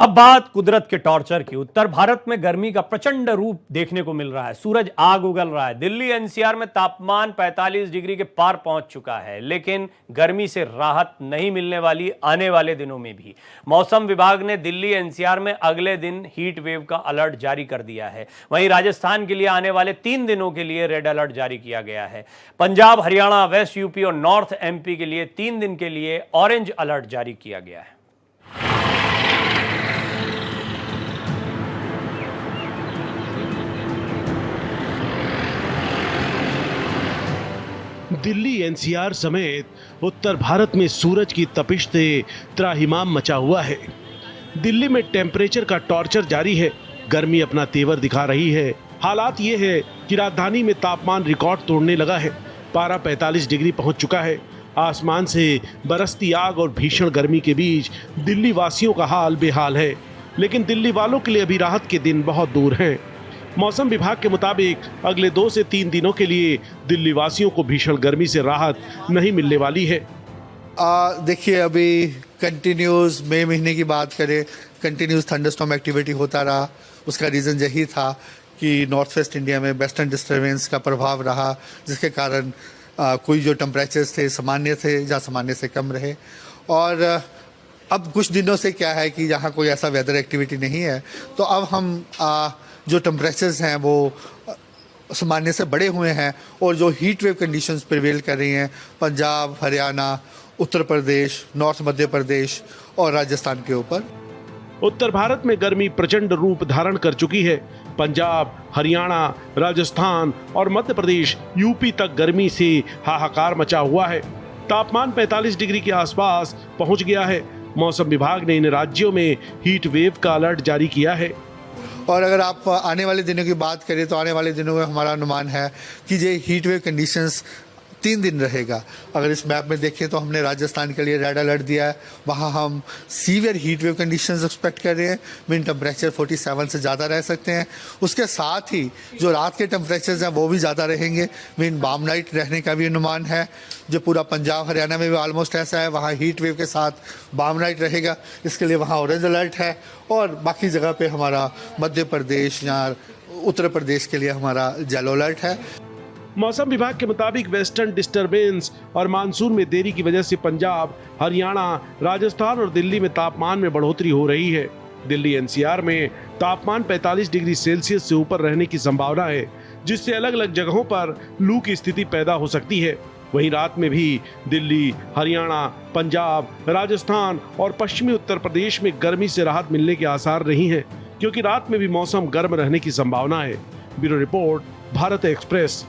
अब बात कुदरत के टॉर्चर की। उत्तर भारत में गर्मी का प्रचंड रूप देखने को मिल रहा है। सूरज आग उगल रहा है। दिल्ली एनसीआर में तापमान 45 डिग्री के पार पहुंच चुका है, लेकिन गर्मी से राहत नहीं मिलने वाली आने वाले दिनों में भी। मौसम विभाग ने दिल्ली एनसीआर में अगले दिन हीट वेव का अलर्ट जारी कर दिया है। वहीं राजस्थान के लिए आने वाले 3 दिनों के लिए रेड अलर्ट जारी किया गया है। पंजाब, हरियाणा, वेस्ट यूपी और नॉर्थ एमपी के लिए 3 दिन के लिए ऑरेंज अलर्ट जारी किया गया है। दिल्ली एनसीआर समेत उत्तर भारत में सूरज की तपिश से त्राहिमाम मचा हुआ है। दिल्ली में टेम्परेचर का टॉर्चर जारी है। गर्मी अपना तेवर दिखा रही है। हालात ये है कि राजधानी में तापमान रिकॉर्ड तोड़ने लगा है। पारा 45 डिग्री पहुंच चुका है। आसमान से बरसती आग और भीषण गर्मी के बीच दिल्ली वासियों का हाल बेहाल है। लेकिन दिल्ली वालों के लिए अभी राहत के दिन बहुत दूर हैं। मौसम विभाग के मुताबिक अगले 2 से 3 दिनों के लिए दिल्ली वासियों को भीषण गर्मी से राहत नहीं मिलने वाली है। देखिए, अभी कंटिन्यूस मई महीने की बात करें, कंटिन्यूस थंडरस्टॉर्म एक्टिविटी होता रहा। उसका रीज़न यही था कि नॉर्थ वेस्ट इंडिया में वेस्टर्न डिस्टर्बेंस का प्रभाव रहा, जिसके कारण कोई जो टेम्परेचर्स थे सामान्य थे या सामान्य से कम रहे। और अब कुछ दिनों से क्या है कि यहाँ कोई ऐसा वेदर एक्टिविटी नहीं है, तो अब हम जो टेम्परेचर्स हैं वो सामान्य से बढ़े हुए हैं और जो हीट वेव कंडीशंस प्रिवेल कर रही हैं पंजाब, हरियाणा, उत्तर प्रदेश, नॉर्थ मध्य प्रदेश और राजस्थान के ऊपर। उत्तर भारत में गर्मी प्रचंड रूप धारण कर चुकी है। पंजाब, हरियाणा, राजस्थान और मध्य प्रदेश, यूपी तक गर्मी से हाहाकार मचा हुआ है। तापमान 45 डिग्री के आसपास पहुंच गया है। मौसम विभाग ने इन राज्यों में हीट वेव का अलर्ट जारी किया है। और अगर आप आने वाले दिनों की बात करें तो आने वाले दिनों में हमारा अनुमान है कि ये हीट वेव कंडीशंस 3 दिन रहेगा। अगर इस मैप में देखें तो हमने राजस्थान के लिए रेड अलर्ट दिया है। वहाँ हम severe heat wave conditions expect कर रहे हैं। मीन टेम्परेचर 47 से ज़्यादा रह सकते हैं। उसके साथ ही जो रात के टेम्परेचर्स हैं वो भी ज़्यादा रहेंगे। मीन बाम नाइट रहने का भी अनुमान है। जो पूरा पंजाब, हरियाणा में भी ऑलमोस्ट ऐसा है, वहाँ हीट वेव के साथ बाम नाइट रहेगा। इसके लिए वहाँ ऑरेंज अलर्ट है। और बाकी जगह पे हमारा मध्य प्रदेश या उत्तर प्रदेश के लिए हमारा येलो अलर्ट है। मौसम विभाग के मुताबिक वेस्टर्न डिस्टरबेंस और मानसून में देरी की वजह से पंजाब, हरियाणा, राजस्थान और दिल्ली में तापमान में बढ़ोतरी हो रही है। दिल्ली एनसीआर में तापमान 45 डिग्री सेल्सियस से ऊपर रहने की संभावना है, जिससे अलग अलग जगहों पर लू की स्थिति पैदा हो सकती है। वहीं रात में भी दिल्ली, हरियाणा, पंजाब, राजस्थान और पश्चिमी उत्तर प्रदेश में गर्मी से राहत मिलने के आसार नहीं है, क्योंकि रात में भी मौसम गर्म रहने की संभावना है। Bureau report, Bharat express.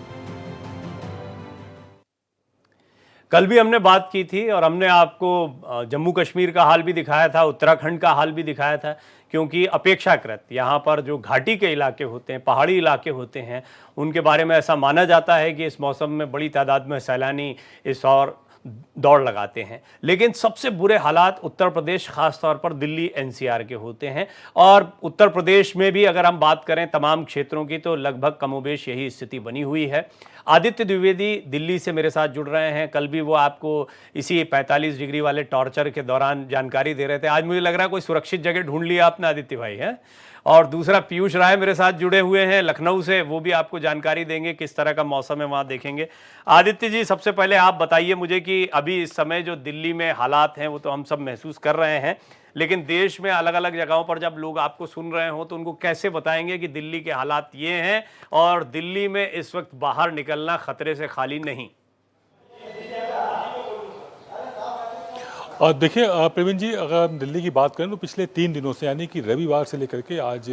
कल भी हमने बात की थी और हमने आपको जम्मू कश्मीर का हाल भी दिखाया था, उत्तराखंड का हाल भी दिखाया था, क्योंकि अपेक्षाकृत यहाँ पर जो घाटी के इलाके होते हैं, पहाड़ी इलाके होते हैं, उनके बारे में ऐसा माना जाता है कि इस मौसम में बड़ी तादाद में सैलानी इस और दौड़ लगाते हैं। लेकिन सबसे बुरे हालात उत्तर प्रदेश, खास तौर पर दिल्ली एनसीआर के होते हैं। और उत्तर प्रदेश में भी अगर हम बात करें तमाम क्षेत्रों की, तो लगभग कमोबेश यही स्थिति बनी हुई है। आदित्य द्विवेदी दिल्ली से मेरे साथ जुड़ रहे हैं। कल भी वो आपको इसी 45 डिग्री वाले टॉर्चर के दौरान जानकारी दे रहे थे। आज मुझे लग रहा है कोई सुरक्षित जगह ढूंढ लिया आपने आदित्य भाई, है। और दूसरा पीयूष राय मेरे साथ जुड़े हुए हैं लखनऊ से, वो भी आपको जानकारी देंगे किस तरह का मौसम है वहाँ देखेंगे। आदित्य जी, सबसे पहले आप बताइए मुझे कि अभी इस समय जो दिल्ली में हालात हैं वो तो हम सब महसूस कर रहे हैं, लेकिन देश में अलग अलग जगहों पर जब लोग आपको सुन रहे हो तो उनको कैसे बताएंगे कि दिल्ली के हालात ये हैं और दिल्ली में इस वक्त बाहर निकलना खतरे से खाली नहीं। देखिए प्रवीण जी, अगर हम दिल्ली की बात करें तो पिछले 3 दिनों से, यानी कि रविवार से लेकर के आज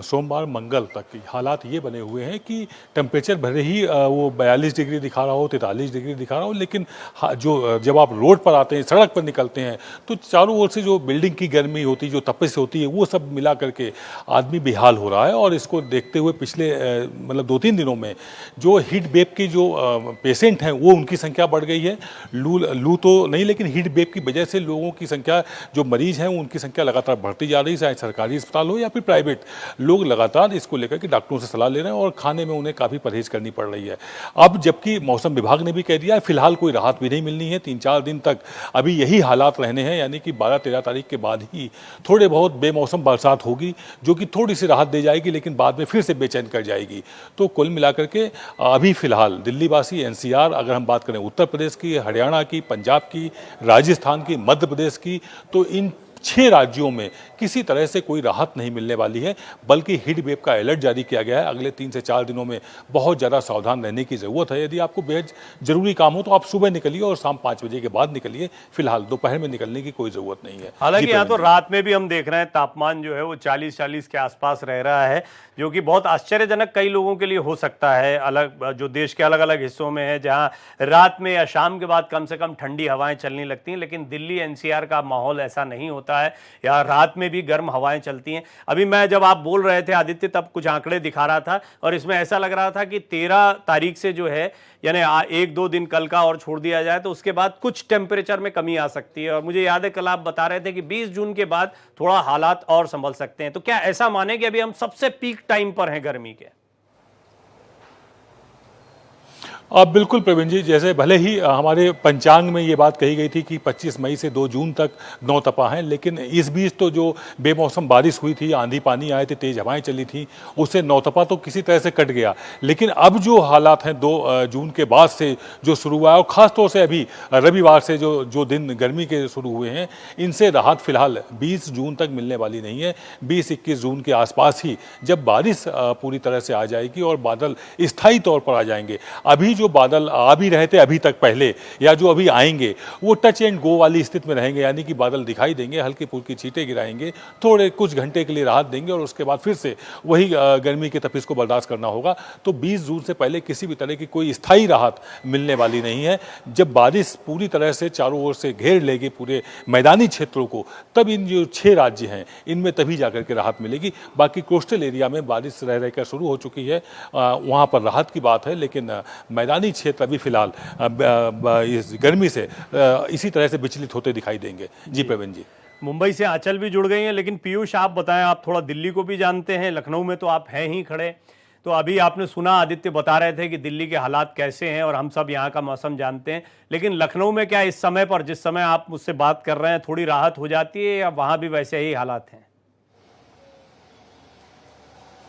सोमवार, मंगल तक की हालात ये बने हुए हैं कि टेम्परेचर भले ही वो 42 डिग्री दिखा रहा हो, 43 डिग्री दिखा रहा हो, लेकिन जो जब आप रोड पर आते हैं, सड़क पर निकलते हैं, तो चारों ओर से जो बिल्डिंग की गर्मी होती है, जो तपिश होती है, वो सब मिला करके आदमी बेहाल हो रहा है। और इसको देखते हुए पिछले मतलब 2-3 दिनों में जो हीट वेव की जो पेशेंट हैं वो उनकी संख्या बढ़ गई है। लू तो नहीं, लेकिन हीट वेव की वजह से लोगों की संख्या, जो मरीज हैं उनकी संख्या लगातार बढ़ती जा रही है, चाहे सरकारी अस्पताल हो या फिर प्राइवेट। लोग लगातार इसको लेकर के डॉक्टरों से सलाह ले रहे हैं और खाने में उन्हें काफ़ी परहेज करनी पड़ रही है। अब जबकि मौसम विभाग ने भी कह दिया है फिलहाल कोई राहत भी नहीं मिलनी है, 3-4 दिन तक अभी यही हालात रहने हैं, यानी कि 12-13 तारीख के बाद ही थोड़े बहुत बेमौसम बरसात होगी जो कि थोड़ी सी राहत दे जाएगी, लेकिन बाद में फिर से बेचैन कर जाएगी। तो कुल मिलाकर के अभी फिलहाल दिल्ली वासी, एनसीआर, अगर हम बात करें उत्तर प्रदेश की, हरियाणा की, पंजाब की, राजस्थान की, मध्य प्रदेश की, तो इन 6 राज्यों में किसी तरह से कोई राहत नहीं मिलने वाली है, बल्कि हीट वेव का अलर्ट जारी किया गया है। अगले 3 से 4 दिनों में बहुत ज़्यादा सावधान रहने की ज़रूरत है। यदि आपको बेहद ज़रूरी काम हो तो आप सुबह निकलिए और शाम 5 बजे के बाद निकलिए, फिलहाल दोपहर में निकलने की कोई ज़रूरत नहीं है। हालांकि यहाँ तो रात में भी हम देख रहे हैं तापमान जो है वो 40-40 के आसपास रह रहा है, जो कि बहुत आश्चर्यजनक कई लोगों के लिए हो सकता है। अलग जो देश के अलग अलग हिस्सों में है जहाँ रात में या शाम के बाद कम से कम ठंडी हवाएं चलने लगती हैं, लेकिन दिल्ली एनसीआर का माहौल ऐसा नहीं होता है। यहाँ रात में भी गर्म हवाएं चलती हैं। अभी मैं जब आप बोल रहे थे आदित्य, तब कुछ आंकड़े दिखा रहा था और इसमें ऐसा लग रहा था कि 13 तारीख से जो है, यानी 1-2 दिन कल का और छोड़ दिया जाए तो उसके बाद कुछ टेम्परेचर में कमी आ सकती है। और मुझे याद है कल आप बता रहे थे कि 20 जून के बाद थोड़ा हालात और संभल सकते हैं। तो क्या ऐसा माने कि अभी हम सबसे पीक टाइम पर हैं गर्मी के? अब बिल्कुल प्रवीण जी, जैसे भले ही हमारे पंचांग में ये बात कही गई थी कि 25 मई से 2 जून तक नौतपा हैं, लेकिन इस बीच तो जो बेमौसम बारिश हुई थी, आंधी पानी आए थे, तेज हवाएं चली थी, उससे नौतपा तो किसी तरह से कट गया। लेकिन अब जो हालात हैं 2 जून के बाद से जो शुरू हुआ है, और ख़ासतौर से अभी रविवार से जो दिन गर्मी के शुरू हुए हैं, इनसे राहत फिलहाल 20 जून तक मिलने वाली नहीं है। 20-21 जून के आसपास ही जब बारिश पूरी तरह से आ जाएगी और बादल स्थायी तौर पर आ जाएंगे। अभी जो बादल आ भी रहे थे अभी तक पहले, या जो अभी आएंगे, वो टच एंड गो वाली स्थिति में रहेंगे, यानी कि बादल दिखाई देंगे, हल्की फुल्की छींटे गिराएंगे, थोड़े कुछ घंटे के लिए राहत देंगे और उसके बाद फिर से वही गर्मी की तपिश को बर्दाश्त करना होगा। तो 20 जून से पहले किसी भी तरह की कोई स्थायी राहत मिलने वाली नहीं है। जब बारिश पूरी तरह से चारों ओर से घेर लेगी पूरे मैदानी क्षेत्रों को, तब इन जो 6 राज्य हैं इनमें तभी जाकर के राहत मिलेगी। बाकी कोस्टल एरिया में बारिश रह रहकर शुरू हो चुकी है, वहाँ पर राहत की बात है, लेकिन मैदानी क्षेत्र अभी फिलहाल इस गर्मी से इसी तरह से विचलित होते दिखाई देंगे। जी प्रवीण जी। मुंबई से आंचल भी जुड़ गई हैं, लेकिन पीयूष आप बताएं, आप थोड़ा दिल्ली को भी जानते हैं, लखनऊ में तो आप हैं ही खड़े। तो अभी आपने सुना, आदित्य बता रहे थे कि दिल्ली के हालात कैसे हैं और हम सब यहाँ का मौसम जानते हैं, लेकिन लखनऊ में क्या इस समय पर, जिस समय आप मुझसे बात कर रहे हैं, थोड़ी राहत हो जाती है या वहाँ भी वैसे ही हालात हैं?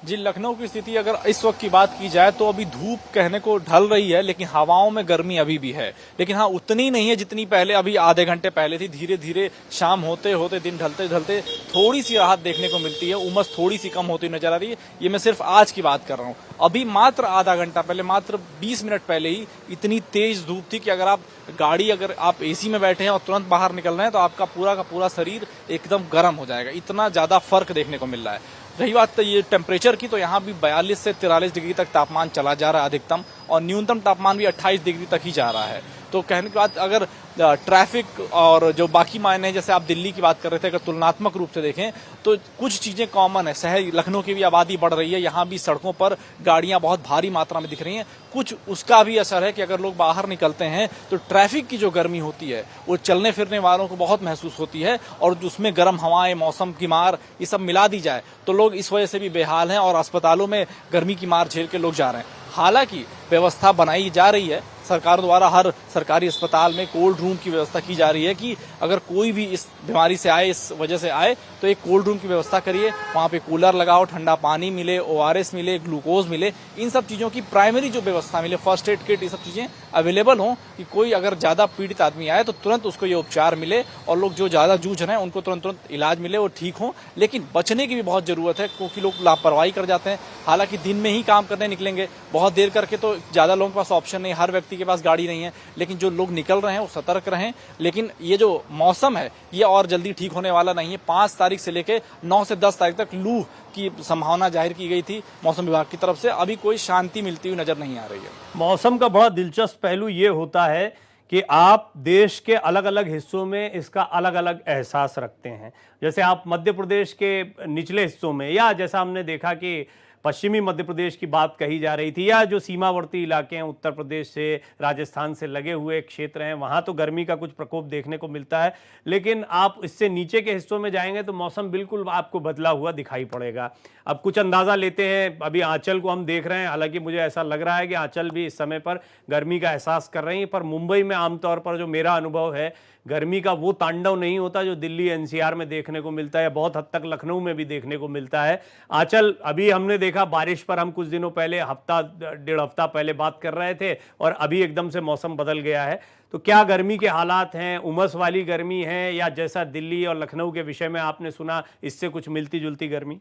जी, लखनऊ की स्थिति अगर इस वक्त की बात की जाए तो अभी धूप कहने को ढल रही है, लेकिन हवाओं में गर्मी अभी भी है। लेकिन हाँ, उतनी नहीं है जितनी पहले, अभी आधे घंटे पहले थी। धीरे धीरे शाम होते होते, दिन ढलते ढलते थोड़ी सी राहत देखने को मिलती है, उमस थोड़ी सी कम होती नजर आ रही है। ये मैं सिर्फ आज की बात कर रहा हूँ। अभी मात्र आधा घंटा पहले, मात्र 20 मिनट पहले ही इतनी तेज धूप थी कि अगर आप एसी में बैठे हैं और तुरंत बाहर निकल रहे हैं तो आपका पूरा का पूरा शरीर एकदम गर्म हो जाएगा। इतना ज्यादा फर्क देखने को मिल रहा है। रही बात ये टेम्परेचर की, तो यहाँ भी 42 से 43 डिग्री तक तापमान चला जा रहा है अधिकतम, और न्यूनतम तापमान भी 28 डिग्री तक ही जा रहा है। तो कहने की बात, अगर ट्रैफिक और जो बाकी मायने हैं, जैसे आप दिल्ली की बात कर रहे थे, अगर तुलनात्मक रूप से देखें तो कुछ चीजें कॉमन है। शहर लखनऊ की भी आबादी बढ़ रही है, यहाँ भी सड़कों पर गाड़ियां बहुत भारी मात्रा में दिख रही हैं। कुछ उसका भी असर है कि अगर लोग बाहर निकलते हैं तो ट्रैफिक की जो गर्मी होती है वो चलने फिरने वालों को बहुत महसूस होती है, और उसमें गर्म हवाएं, मौसम की मार, ये सब मिला दी जाए तो लोग इस वजह से भी बेहाल हैं और अस्पतालों में गर्मी की मार झेल के लोग जा रहे हैं। हालांकि व्यवस्था बनाई जा रही है सरकार द्वारा, हर सरकारी अस्पताल में कोल्ड रूम की व्यवस्था की जा रही है कि अगर कोई भी इस बीमारी से आए, इस वजह से आए, तो एक कोल्ड रूम की व्यवस्था करिए, वहाँ पे कूलर लगाओ, ठंडा पानी मिले, ORS मिले, ग्लूकोज मिले, इन सब चीज़ों की प्राइमरी जो व्यवस्था मिले, फर्स्ट एड किट, ये सब चीज़ें अवेलेबल हों कि कोई अगर ज़्यादा पीड़ित आदमी आए तो तुरंत उसको ये उपचार मिले, और लोग जो ज़्यादा जूझ रहे हैं उनको तुरंत इलाज मिले, वो ठीक हों। लेकिन बचने की भी बहुत ज़रूरत है, क्योंकि लोग लापरवाही कर जाते हैं। हालांकि दिन में ही काम करने निकलेंगे, बहुत देर करके तो ज़्यादा लोगों के पास ऑप्शन नहीं, हर व्यक्ति के पास गाड़ी नहीं है, लेकिन जो लोग निकल रहे हैं वो सतर्क रहें। लेकिन ये जो मौसम है ये और जल्दी ठीक होने वाला नहीं है। 5 तारीख से लेकर 9 से 10 तारीख तक लू की संभावना जाहिर की गई थी मौसम विभाग की तरफ से, अभी कोई शांति मिलती हुई नजर नहीं आ रही है। मौसम का बड़ा दिलचस्प पहलू ये होता है कि आप देश के अलग अलग हिस्सों में इसका अलग अलग एहसास रखते हैं। जैसे आप मध्य प्रदेश के निचले हिस्सों में, या जैसा हमने देखा कि पश्चिमी मध्य प्रदेश की बात कही जा रही थी, या जो सीमावर्ती इलाके हैं उत्तर प्रदेश से, राजस्थान से लगे हुए क्षेत्र हैं, वहाँ तो गर्मी का कुछ प्रकोप देखने को मिलता है। लेकिन आप इससे नीचे के हिस्सों में जाएंगे तो मौसम बिल्कुल आपको बदला हुआ दिखाई पड़ेगा। अब कुछ अंदाज़ा लेते हैं, अभी आंचल को हम देख रहे हैं, हालांकि मुझे ऐसा लग रहा है कि आंचल भी इस समय पर गर्मी का एहसास कर रही है, पर मुंबई में आमतौर पर जो मेरा अनुभव है, गर्मी का वो तांडव नहीं होता जो दिल्ली एनसीआर में देखने को मिलता है, बहुत हद तक लखनऊ में भी देखने को मिलता है। आंचल, अभी हमने देखा बारिश पर, हम कुछ दिनों पहले, हफ्ता डेढ़ हफ्ता पहले बात कर रहे थे और अभी एकदम से मौसम बदल गया है। तो क्या गर्मी के हालात हैं, उमस वाली गर्मी है, या जैसा दिल्ली और लखनऊ के विषय में आपने सुना इससे कुछ मिलती जुलती गर्मी?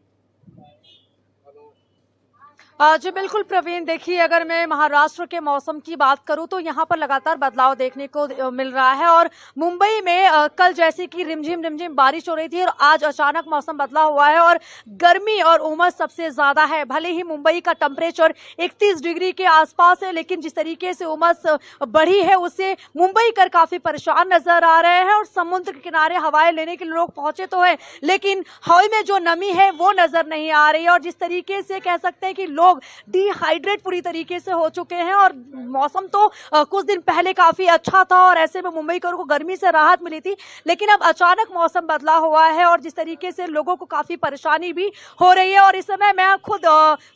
जी बिल्कुल प्रवीण, देखिए अगर मैं महाराष्ट्र के मौसम की बात करूं तो यहाँ पर लगातार बदलाव देखने को मिल रहा है। और मुंबई में कल जैसे कि रिमझिम बारिश हो रही थी और आज अचानक मौसम बदला हुआ है और गर्मी और उमस सबसे ज्यादा है। भले ही मुंबई का टेम्परेचर 31 डिग्री के आसपास है, लेकिन जिस तरीके से उमस बढ़ी है उससे मुंबई कर काफी परेशान नजर आ रहे हैं। और समुद्र के किनारे हवाएं लेने के लिए लोग पहुंचे तो है, लेकिन हवा में जो नमी है वो नजर नहीं आ रही है। और जिस तरीके से कह सकते हैं कि लोग डिहाइड्रेट पूरी तरीके से हो चुके हैं। और मौसम तो कुछ दिन पहले काफी अच्छा था और ऐसे में मुंबई को गर्मी से राहत मिली थी, लेकिन अब अचानक मौसम बदला हुआ है और जिस तरीके से लोगों को काफी परेशानी भी हो रही है। और इस समय मैं खुद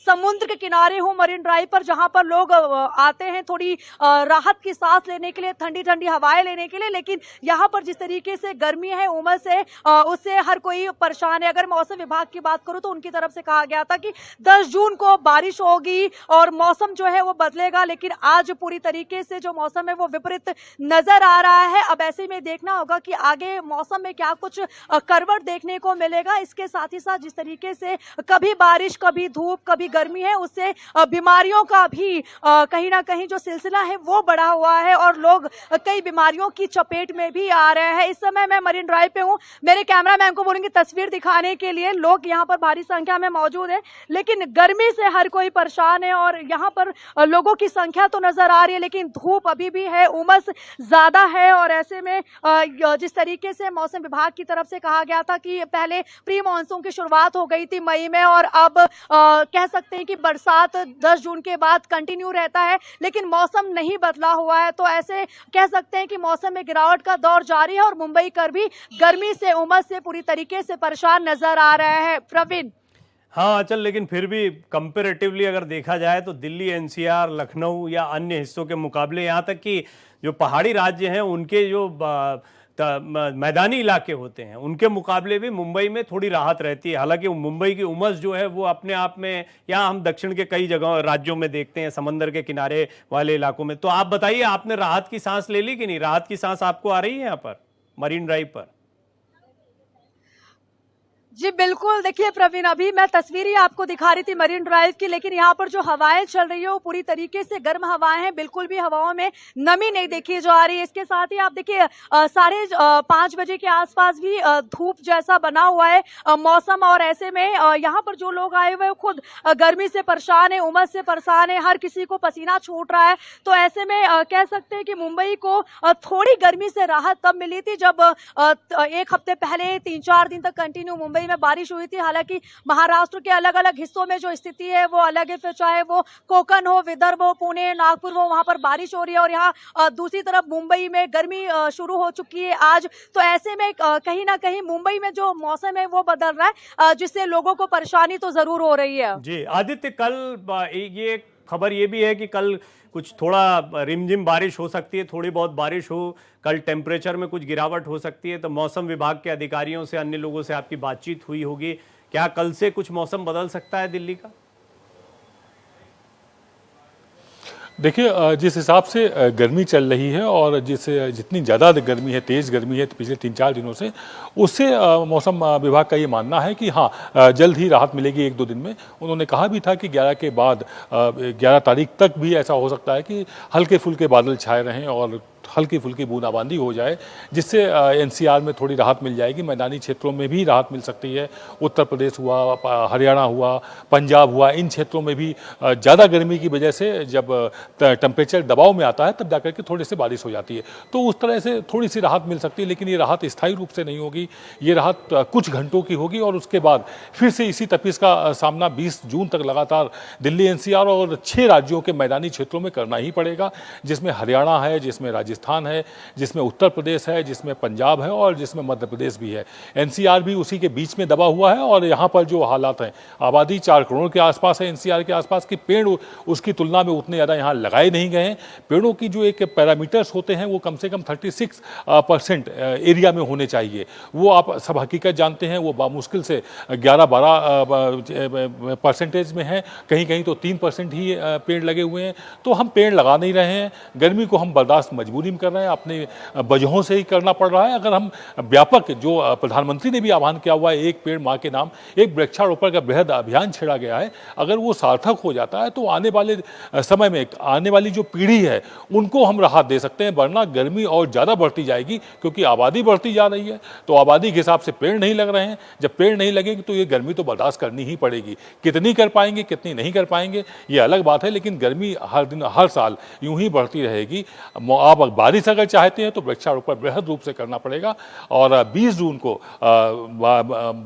समुद्र के किनारे हूं, मरीन ड्राइव पर, जहां पर लोग आते हैं थोड़ी राहत की सांस लेने के लिए, ठंडी ठंडी हवाएं लेने के लिए, लेकिन यहाँ पर जिस तरीके से गर्मी है, उमस है, उससे हर कोई परेशान है। अगर मौसम विभाग की बात करूं तो उनकी तरफ से कहा गया था कि 10 जून को बारिश होगी और मौसम जो है वो बदलेगा, लेकिन आज पूरी तरीके से जो मौसम है वो विपरीत नजर आ रहा है। अब ऐसे में देखना होगा कि आगे मौसम में क्या कुछ करवट देखने को मिलेगा। इसके साथ ही साथ जिस तरीके से कभी बारिश, कभी धूप, कभी गर्मी है, उससे बीमारियों का भी कहीं ना कहीं जो सिलसिला है वो बढ़ा हुआ है और लोग कई बीमारियों की चपेट में भी आ रहे हैं। इस समय मैं मरीन ड्राइव पे हूँ, मेरे कैमरामैन को बोलूंगी तस्वीर दिखाने के लिए। लोग यहाँ पर भारी संख्या में मौजूद है, लेकिन गर्मी से हर कोई परेशान है। और यहाँ पर लोगों की संख्या तो नजर आ रही है, लेकिन धूप अभी भी है, उमस ज्यादा है। और ऐसे में जिस तरीके से मौसम विभाग की तरफ से कहा गया था कि पहले प्री मानसून की शुरुआत हो गई थी मई में, और अब कह सकते हैं कि बरसात 10 जून के बाद कंटिन्यू रहता है, लेकिन मौसम नहीं बदला हुआ है। तो ऐसे कह सकते हैं कि मौसम में गिरावट का दौर जारी है और मुंबई कर भी गर्मी से, उमस से पूरी तरीके से परेशान नजर आ रहा है। प्रवीण। हाँ चल, लेकिन फिर भी कंपैरेटिवली अगर देखा जाए तो दिल्ली एनसीआर, लखनऊ या अन्य हिस्सों के मुकाबले, यहाँ तक कि जो पहाड़ी राज्य हैं उनके जो मैदानी इलाके होते हैं उनके मुकाबले भी मुंबई में थोड़ी राहत रहती है। हालांकि मुंबई की उमस जो है वो अपने आप में, यहाँ हम दक्षिण के कई जगहों राज्यों में देखते हैं, समंदर के किनारे वाले इलाकों में। तो आप बताइए, आपने राहत की सांस ले ली कि नहीं? राहत की सांस आपको आ रही है यहाँ पर मरीन ड्राइव पर? जी बिल्कुल, देखिए प्रवीण, अभी मैं तस्वीरें आपको दिखा रही थी मरीन ड्राइव की, लेकिन यहाँ पर जो हवाएं चल रही है वो पूरी तरीके से गर्म हवाएं हैं, बिल्कुल भी हवाओं में नमी नहीं देखी जा रही है। इसके साथ ही आप देखिए 5:30 बजे के आसपास भी धूप जैसा बना हुआ है मौसम। और ऐसे में यहाँ पर जो लोग आए हुए खुद गर्मी से परेशान है, उमस से परेशान है, हर किसी को पसीना छूट रहा है। तो ऐसे में कह सकते हैं कि मुंबई को थोड़ी गर्मी से राहत तब मिली थी जब एक हफ्ते पहले 3-4 दिन तक कंटिन्यू मुंबई में बारिश हुई थी। हालांकि महाराष्ट्र के अलग अलग हिस्सों में जो स्थिति है वो अलग है, फिर चाहे वो कोकण हो, विदर्भ हो, पुणे, नागपुर हो, वहां पर बारिश हो रही है और यहाँ दूसरी तरफ मुंबई में गर्मी शुरू हो चुकी है आज। तो ऐसे में कहीं ना कहीं मुंबई में जो मौसम है वो बदल रहा है, जिससे लोगों को परेशानी तो जरूर हो रही है। जी आदित्य, कल ये खबर ये भी है कि कल कुछ थोड़ा रिमझिम बारिश हो सकती है, थोड़ी बहुत बारिश हो, कल टेम्परेचर में कुछ गिरावट हो सकती है। तो मौसम विभाग के अधिकारियों से, अन्य लोगों से आपकी बातचीत हुई होगी, क्या कल से कुछ मौसम बदल सकता है दिल्ली का? देखिए, जिस हिसाब से गर्मी चल रही है और जितनी ज़्यादा गर्मी है, तेज़ गर्मी है पिछले 3-4 दिनों से, उससे मौसम विभाग का ये मानना है कि हाँ जल्द ही राहत मिलेगी 1-2 दिन में। उन्होंने कहा भी था कि 11 के बाद 11 तारीख तक भी ऐसा हो सकता है कि हल्के फुल्के बादल छाए रहें और हल्की फुल्की बूंदाबांदी हो जाए, जिससे एनसीआर में थोड़ी राहत मिल जाएगी, मैदानी क्षेत्रों में भी राहत मिल सकती है। उत्तर प्रदेश हुआ, हरियाणा हुआ, पंजाब हुआ, इन क्षेत्रों में भी ज़्यादा गर्मी की वजह से जब टेम्परेचर दबाव में आता है तब जाकर के थोड़ी सी बारिश हो जाती है, तो उस तरह से थोड़ी सी राहत मिल सकती है। लेकिन ये राहत स्थायी रूप से नहीं होगी, ये राहत कुछ घंटों की होगी और उसके बाद फिर से इसी तपिश का सामना 20 जून तक लगातार दिल्ली, एनसीआर और 6 राज्यों के मैदानी क्षेत्रों में करना ही पड़ेगा, जिसमें हरियाणा है, जिसमें राजस्थान है, जिसमें उत्तर प्रदेश है, जिसमें पंजाब है और जिसमें मध्य प्रदेश भी है। एनसीआर भी उसी के बीच में दबा हुआ है और यहाँ पर जो हालात हैं, आबादी 4 करोड़ के आसपास है एनसीआर के आसपास की, पेड़ उसकी तुलना में उतने ज़्यादा यहाँ लगाए नहीं गए हैं। पेड़ों की जो एक पैरामीटर्स होते हैं वो कम से कम 36% एरिया में होने चाहिए, वो आप सब हकीकत जानते हैं, वो बामुश्किल से 11-12% में है, कहीं कहीं तो 3% ही पेड़ लगे हुए हैं। तो हम पेड़ लगा नहीं रहे हैं, गर्मी को हम बर्दाश्त मजबूरी में कर रहे हैं, अपने वजहों से ही करना पड़ रहा है। अगर हम व्यापक, जो प्रधानमंत्री ने भी आह्वान किया हुआ है, एक पेड़ माँ के नाम, एक वृक्षारोपण का बृहद अभियान छेड़ा गया है, अगर वो सार्थक हो जाता है तो आने वाले समय में आने वाली जो पीढ़ी है उनको हम राहत दे सकते हैं, वरना गर्मी और ज़्यादा बढ़ती जाएगी, क्योंकि आबादी बढ़ती जा रही है। तो आबादी के हिसाब से पेड़ नहीं लग रहे हैं, जब पेड़ नहीं लगेंगे तो ये गर्मी तो बर्दाश्त करनी ही पड़ेगी। कितनी कर पाएंगे, कितनी नहीं कर पाएंगे, ये अलग बात है, लेकिन गर्मी हर दिन, हर साल यूं ही बढ़ती रहेगी। आप बारिश अगर चाहते हैं तो वृक्षारोपण बृहद रूप से करना पड़ेगा और 20 जून को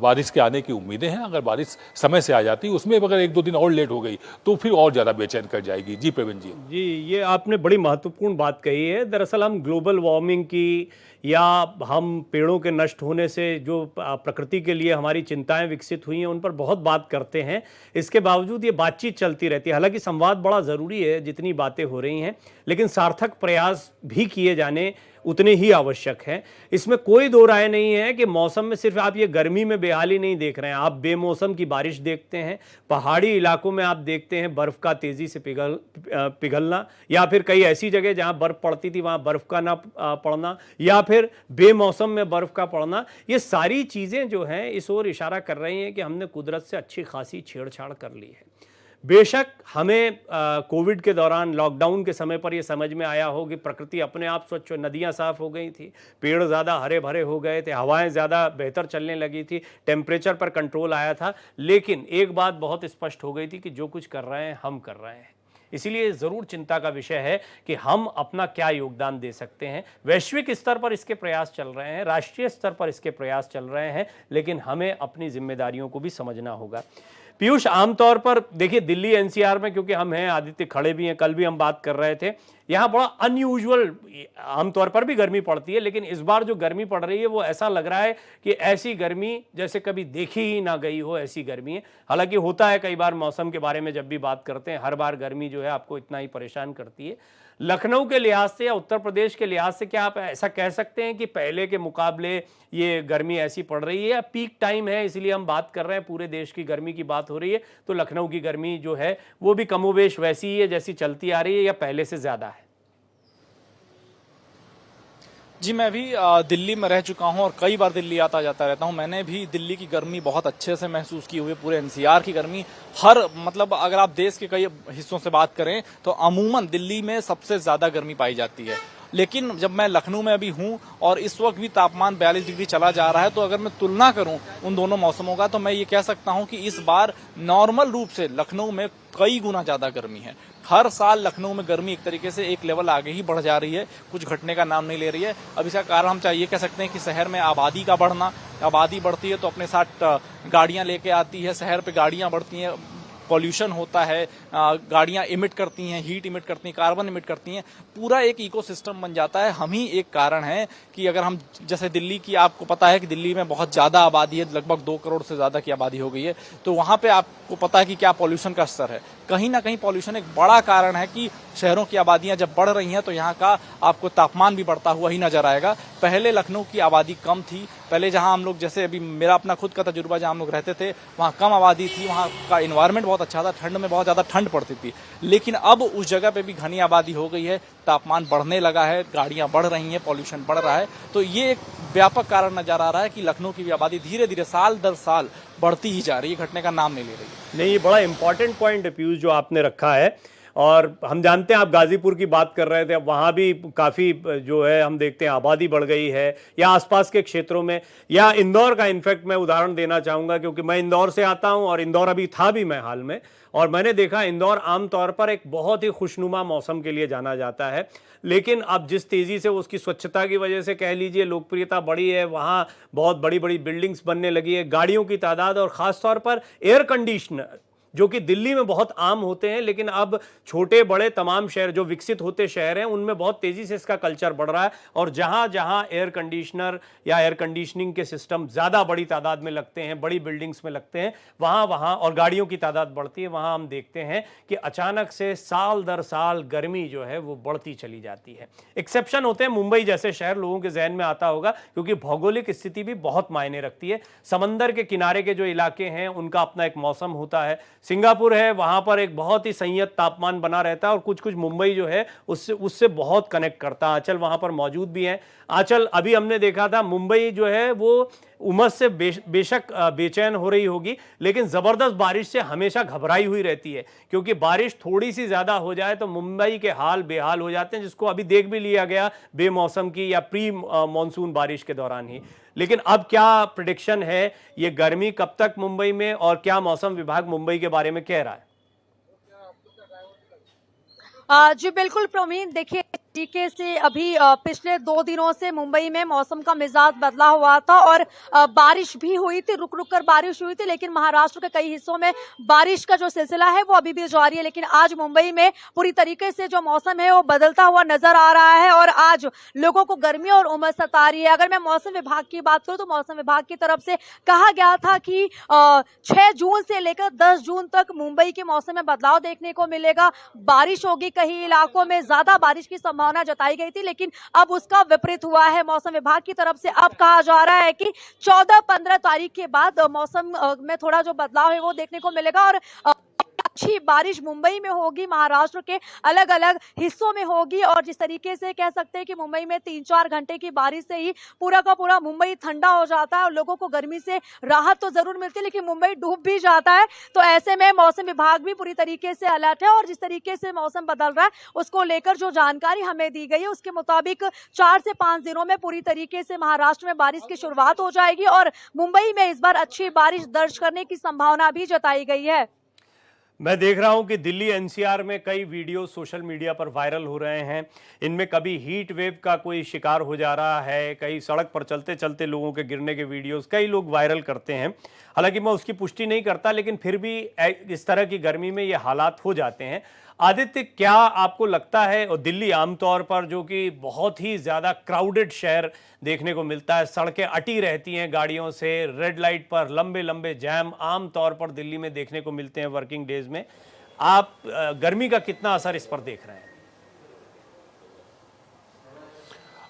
बारिश के आने की उम्मीदें हैं। अगर बारिश समय से आ जाती, उसमें अगर 1-2 दिन और लेट हो गई तो फिर और ज़्यादा बेचैन कर जाएगी। जी प्रवीण जी। जी, ये आपने बड़ी महत्वपूर्ण बात कही है। दरअसल हम ग्लोबल वार्मिंग की या हम पेड़ों के नष्ट होने से जो प्रकृति के लिए हमारी चिंताएं विकसित हुई हैं उन पर बहुत बात करते हैं, इसके बावजूद ये बातचीत चलती रहती है। हालांकि संवाद बड़ा ज़रूरी है, जितनी बातें हो रही हैं, लेकिन सार्थक प्रयास भी किए जाने उतने ही आवश्यक हैं। इसमें कोई दो राय नहीं है कि मौसम में सिर्फ आप ये गर्मी में बेहाली नहीं देख रहे हैं, आप बेमौसम की बारिश देखते हैं, पहाड़ी इलाकों में आप देखते हैं बर्फ़ का तेज़ी से पिघलना, या फिर कई ऐसी जगह जहां बर्फ़ पड़ती थी वहां बर्फ़ का ना पड़ना, या फिर बेमौसम में बर्फ़ का पड़ना। ये सारी चीज़ें जो हैं इस ओर इशारा कर रही हैं कि हमने कुदरत से अच्छी खासी छेड़छाड़ कर ली है। बेशक हमें कोविड के दौरान, लॉकडाउन के समय पर यह समझ में आया हो कि प्रकृति अपने आप स्वच्छ, नदियां साफ हो गई थी, पेड़ ज़्यादा हरे भरे हो गए थे, हवाएं ज़्यादा बेहतर चलने लगी थी, टेम्परेचर पर कंट्रोल आया था। लेकिन एक बात बहुत स्पष्ट हो गई थी कि जो कुछ कर रहे हैं हम कर रहे हैं। इसीलिए ज़रूर चिंता का विषय है कि हम अपना क्या योगदान दे सकते हैं। वैश्विक स्तर पर इसके प्रयास चल रहे हैं, राष्ट्रीय स्तर पर इसके प्रयास चल रहे हैं, लेकिन हमें अपनी जिम्मेदारियों को भी समझना होगा। पीयूष, आमतौर पर देखिए दिल्ली एनसीआर में, क्योंकि हम हैं, आदित्य खड़े भी हैं, कल भी हम बात कर रहे थे, यहाँ बड़ा अनयूजुअल, आमतौर पर भी गर्मी पड़ती है, लेकिन इस बार जो गर्मी पड़ रही है वो ऐसा लग रहा है कि ऐसी गर्मी जैसे कभी देखी ही ना गई हो, ऐसी गर्मी है। हालांकि होता है कई बार मौसम के बारे में जब भी बात करते हैं, हर बार गर्मी जो है आपको इतना ही परेशान करती है। लखनऊ के लिहाज से या उत्तर प्रदेश के लिहाज से क्या आप ऐसा कह सकते हैं कि पहले के मुकाबले ये गर्मी ऐसी पड़ रही है, या पीक टाइम है इसलिए हम बात कर रहे हैं, पूरे देश की गर्मी की बात हो रही है, तो लखनऊ की गर्मी जो है वो भी कमोबेश वैसी ही है जैसी चलती आ रही है, या पहले से ज़्यादा है? जी, मैं भी दिल्ली में रह चुका हूं और कई बार दिल्ली आता जाता रहता हूं। मैंने भी दिल्ली की गर्मी बहुत अच्छे से महसूस की हुई है। पूरे एनसीआर की गर्मी, हर मतलब अगर आप देश के कई हिस्सों से बात करें तो अमूमन दिल्ली में सबसे ज्यादा गर्मी पाई जाती है। लेकिन जब मैं लखनऊ में अभी हूं और इस वक्त भी तापमान 42 डिग्री चला जा रहा है, तो अगर मैं तुलना करूं उन दोनों मौसमों का, तो मैं ये कह सकता हूं कि इस बार नॉर्मल रूप से लखनऊ में कई गुना ज्यादा गर्मी है। हर साल लखनऊ में गर्मी एक तरीके से एक लेवल आगे ही बढ़ जा रही है, कुछ घटने का नाम नहीं ले रही है। अब इसका कारण हम ये कह सकते हैं कि शहर में आबादी का बढ़ना, आबादी बढ़ती है तो अपने साथ गाड़ियां लेके आती है, शहर पे गाड़ियां बढ़ती हैं, पॉल्यूशन होता है, गाड़ियां इमिट करती हैं, हीट इमिट करती हैं, कार्बन इमिट करती हैं, पूरा एक इकोसिस्टम बन जाता है। हम ही एक कारण है कि अगर हम, जैसे दिल्ली की आपको पता है कि दिल्ली में बहुत ज्यादा आबादी है, लगभग 2 करोड़ से ज्यादा की आबादी हो गई है, तो वहां पे आपको पता है कि क्या पॉल्यूशन का स्तर है। कहीं ना कहीं पॉल्यूशन एक बड़ा कारण है कि शहरों की आबादियां जब बढ़ रही हैं तो यहाँ का आपको तापमान भी बढ़ता हुआ ही नजर आएगा। पहले लखनऊ की आबादी कम थी, पहले जहां हम लोग, जैसे अभी मेरा अपना खुद का तजुर्बा, जहां हम लोग रहते थे वहां कम आबादी थी, वहां का एनवायरनमेंट बहुत अच्छा था, ठंड में बहुत ज्यादा ठंड पड़ती थी। लेकिन अब उस जगह पे भी घनी आबादी हो गई है, तापमान बढ़ने लगा है, गाड़ियां बढ़ रही हैं, पॉल्यूशन बढ़ रहा है, तो ये एक व्यापक कारण नजर आ रहा है कि लखनऊ की भी आबादी धीरे धीरे साल दर साल बढ़ती ही जा रही है, घटने का नाम नहीं ले रही है। नहीं, ये बड़ा इंपॉर्टेंट पॉइंट है पीयूष जो आपने रखा है, और हम जानते हैं, आप गाजीपुर की बात कर रहे थे, अब वहाँ भी काफ़ी जो है हम देखते हैं आबादी बढ़ गई है, या आसपास के क्षेत्रों में, या इंदौर का इनफैक्ट मैं उदाहरण देना चाहूँगा क्योंकि मैं इंदौर से आता हूँ और इंदौर अभी था भी मैं हाल में, और मैंने देखा इंदौर आमतौर पर एक बहुत ही खुशनुमा मौसम के लिए जाना जाता है। लेकिन अब जिस तेज़ी से उसकी स्वच्छता की वजह से कह लीजिए लोकप्रियता बढ़ी है, वहाँ बहुत बड़ी बड़ी बिल्डिंग्स बनने लगी है, गाड़ियों की तादाद, और ख़ासतौर पर एयर कंडीशनर जो कि दिल्ली में बहुत आम होते हैं, लेकिन अब छोटे बड़े तमाम शहर जो विकसित होते शहर हैं उनमें बहुत तेज़ी से इसका कल्चर बढ़ रहा है। और जहाँ जहाँ एयर कंडीशनर या एयर कंडीशनिंग के सिस्टम ज़्यादा बड़ी तादाद में लगते हैं, बड़ी बिल्डिंग्स में लगते हैं, वहाँ और गाड़ियों की तादाद बढ़ती है, वहाँ हम देखते हैं कि अचानक से साल दर साल गर्मी जो है वो बढ़ती चली जाती है। एक्सेप्शन होते हैं, मुंबई जैसे शहर लोगों के जहन में आता होगा क्योंकि भौगोलिक स्थिति भी बहुत मायने रखती है। समंदर के किनारे के जो इलाके हैं उनका अपना एक मौसम होता है। सिंगापुर है, वहाँ पर एक बहुत ही संयत तापमान बना रहता है, और कुछ कुछ मुंबई जो है उससे बहुत कनेक्ट करता है। आंचल वहाँ पर मौजूद भी है। आंचल, अभी हमने देखा था मुंबई जो है वो उमस से बेशक बेचैन हो रही होगी, लेकिन ज़बरदस्त बारिश से हमेशा घबराई हुई रहती है, क्योंकि बारिश थोड़ी सी ज़्यादा हो जाए तो मुंबई के हाल बेहाल हो जाते हैं, जिसको अभी देख भी लिया गया बेमौसम की या प्री मॉनसून बारिश के दौरान ही। लेकिन अब क्या प्रेडिक्शन है, ये गर्मी कब तक मुंबई में, और क्या मौसम विभाग मुंबई के बारे में कह रहा है? जी बिल्कुल प्रवीण, देखिए तरीके से अभी पिछले 2 दिनों से मुंबई में मौसम का मिजाज बदला हुआ था और बारिश भी हुई थी, रुक रुक कर बारिश हुई थी, लेकिन महाराष्ट्र के कई हिस्सों में बारिश का जो सिलसिला है वो अभी भी जारी है। लेकिन आज मुंबई में पूरी तरीके से जो मौसम है वो बदलता हुआ नजर आ रहा है और आज लोगों को गर्मी और उमस सता रही है। अगर मैं मौसम विभाग की बात करूं तो मौसम विभाग की तरफ से कहा गया था कि 6 जून से लेकर 10 जून तक मुंबई के मौसम में बदलाव देखने को मिलेगा, बारिश होगी, कई इलाकों में ज्यादा बारिश की संभावना जताई गई थी, लेकिन अब उसका विपरीत हुआ है। मौसम विभाग की तरफ से अब कहा जा रहा है कि 14-15 तारीख के बाद मौसम में थोड़ा जो बदलाव है वो देखने को मिलेगा और अच्छी बारिश मुंबई में होगी, महाराष्ट्र के अलग अलग हिस्सों में होगी। और जिस तरीके से कह सकते हैं कि मुंबई में 3-4 घंटे की बारिश से ही पूरा का पूरा मुंबई ठंडा हो जाता है और लोगों को गर्मी से राहत तो जरूर मिलती है, लेकिन मुंबई डूब भी जाता है। तो ऐसे में मौसम विभाग भी पूरी तरीके से अलर्ट है और जिस तरीके से मौसम बदल रहा है उसको लेकर जो जानकारी हमें दी गई है उसके मुताबिक 4 से 5 दिनों में पूरी तरीके से महाराष्ट्र में बारिश की शुरुआत हो जाएगी और मुंबई में इस बार अच्छी बारिश दर्ज करने की संभावना भी जताई गई है। मैं देख रहा हूं कि दिल्ली एनसीआर में कई वीडियो सोशल मीडिया पर वायरल हो रहे हैं। इनमें कभी हीट वेव का कोई शिकार हो जा रहा है, कई सड़क पर चलते चलते लोगों के गिरने के वीडियोस कई लोग वायरल करते हैं। हालांकि मैं उसकी पुष्टि नहीं करता, लेकिन फिर भी इस तरह की गर्मी में ये हालात हो जाते हैं। आदित्य, क्या आपको लगता है, और दिल्ली आमतौर पर जो कि बहुत ही ज़्यादा क्राउडेड शहर देखने को मिलता है, सड़कें अटी रहती हैं गाड़ियों से, रेड लाइट पर लंबे लंबे जैम आम तौर पर दिल्ली में देखने को मिलते हैं वर्किंग डेज में, आप गर्मी का कितना असर इस पर देख रहे हैं?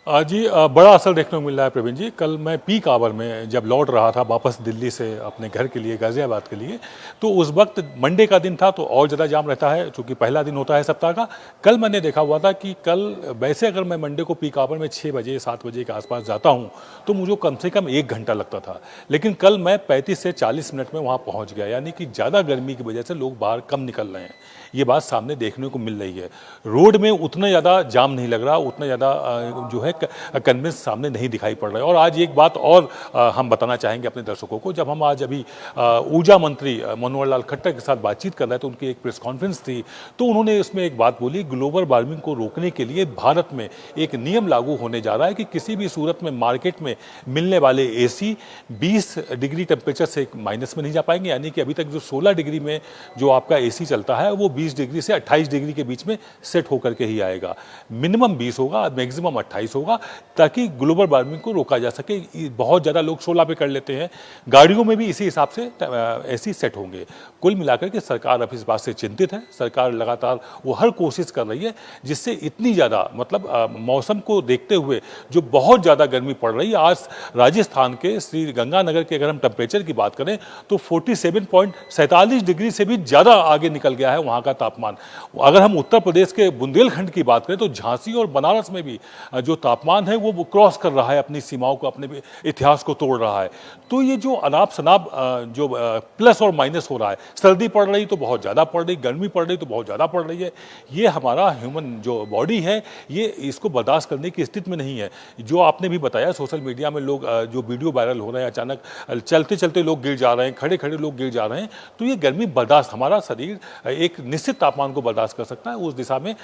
जी बड़ा असर देखने को मिल रहा है प्रवीण जी। कल मैं पीक आवर में जब लौट रहा था वापस दिल्ली से अपने घर के लिए, गाजियाबाद के लिए, तो उस वक्त मंडे का दिन था तो और ज़्यादा जाम रहता है क्योंकि पहला दिन होता है सप्ताह का। कल मैंने देखा हुआ था कि कल वैसे अगर मैं मंडे को पीक आवर में 6 बजे 7 बजे के आसपास जाता हूँ तो मुझे कम से कम 1 घंटा लगता था, लेकिन कल मैं 35 से 40 मिनट में वहाँ पहुँच गया। यानी कि ज़्यादा गर्मी की वजह से लोग बाहर कम निकल रहे हैं, ये बात सामने देखने को मिल रही है। रोड में उतना ज़्यादा जाम नहीं लग रहा, उतना ज़्यादा जो है कन्वेंस सामने नहीं दिखाई पड़ रहा है। और आज एक बात और हम बताना चाहेंगे अपने दर्शकों को, जब हम आज अभी ऊर्जा मंत्री मनोहर लाल खट्टर के साथ बातचीत कर रहे थे, उनकी एक प्रेस कॉन्फ्रेंस थी, तो उन्होंने इसमें एक बात बोली, ग्लोबल वार्मिंग को रोकने के लिए भारत में एक नियम लागू होने जा रहा है कि किसी भी सूरत में मार्केट में मिलने वाले एसी 20 डिग्री टेम्परेचर से माइनस में नहीं जा पाएंगे। यानी कि अभी तक जो 16 डिग्री में जो आपका एसी चलता है वो 20 डिग्री से 28 डिग्री के बीच में सेट होकर के ही आएगा। मिनिमम 20 होगा, मैक्सिमम 28 होगा, ताकि ग्लोबल वार्मिंग को रोका जा सके। बहुत ज़्यादा लोग 16 पे कर लेते हैं, गाड़ियों में भी इसी हिसाब से एसी सेट होंगे। कुल मिलाकर के सरकार अब इस बात से चिंतित है। सरकार लगातार वो हर कोशिश कर रही है जिससे इतनी ज़्यादा मतलब मौसम को देखते हुए जो बहुत ज़्यादा गर्मी पड़ रही है। आज राजस्थान के श्री गंगानगर के अगर हम टेम्परेचर की बात करें तो 47 डिग्री से भी ज़्यादा आगे निकल गया है वहाँ का तापमान। अगर हम उत्तर प्रदेश के बुंदेलखंड की बात करें तो झांसी और बनारस में भी जो तापमान तापमान है वो क्रॉस कर रहा है अपनी सीमाओं को, अपने इतिहास को तोड़ रहा है। तो ये जो अनाप शनाप जो प्लस और माइनस हो रहा है, सर्दी पड़ रही तो बहुत ज़्यादा पड़ रही, गर्मी पड़ रही तो बहुत ज़्यादा पड़ रही है, ये हमारा ह्यूमन जो बॉडी है ये इसको बर्दाश्त करने की स्थिति में नहीं है। जो आपने भी बताया सोशल मीडिया में लोग जो वीडियो वायरल हो रहे हैं, अचानक चलते चलते लोग गिर जा रहे हैं, खड़े खड़े लोग गिर जा रहे हैं, तो ये गर्मी बर्दाश्त, हमारा शरीर एक निश्चित तापमान को बर्दाश्त कर सकता है, उस दिशा में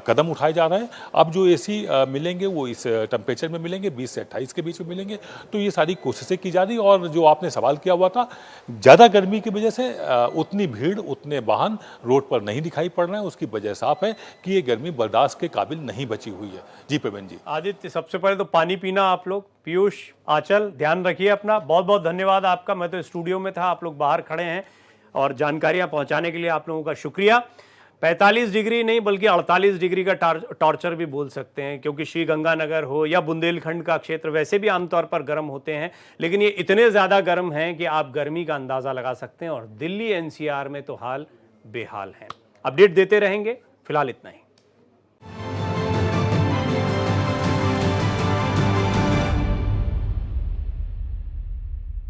कदम उठाए जा रहे हैं। अब जो एसी मिलेंगे वो इस टेम्परेचर में मिलेंगे, 20 से 28 के बीच में मिलेंगे। तो ये सारी कोशिशें की जा रही है। और जो आपने सवाल किया हुआ था, ज़्यादा गर्मी की वजह से उतनी भीड़, उतने वाहन रोड पर नहीं दिखाई पड़ रहे हैं। उसकी वजह साफ है कि ये गर्मी बर्दाश्त के काबिल नहीं बची हुई है। जी प्रवीण जी। आदित्य, सबसे पहले तो पानी पीना आप लोग, पीयूष, आंचल, ध्यान रखिए अपना। बहुत बहुत धन्यवाद आपका। मैं तो स्टूडियो में था, आप लोग बाहर खड़े हैं और जानकारियां पहुंचाने के लिए आप लोगों का शुक्रिया। 45 डिग्री नहीं बल्कि 48 डिग्री का टॉर्चर भी बोल सकते हैं, क्योंकि श्रीगंगानगर हो या बुंदेलखंड का क्षेत्र वैसे भी आमतौर पर गर्म होते हैं, लेकिन ये इतने ज़्यादा गर्म हैं कि आप गर्मी का अंदाज़ा लगा सकते हैं। और दिल्ली एनसीआर में तो हाल बेहाल है। अपडेट देते रहेंगे, फिलहाल इतना ही।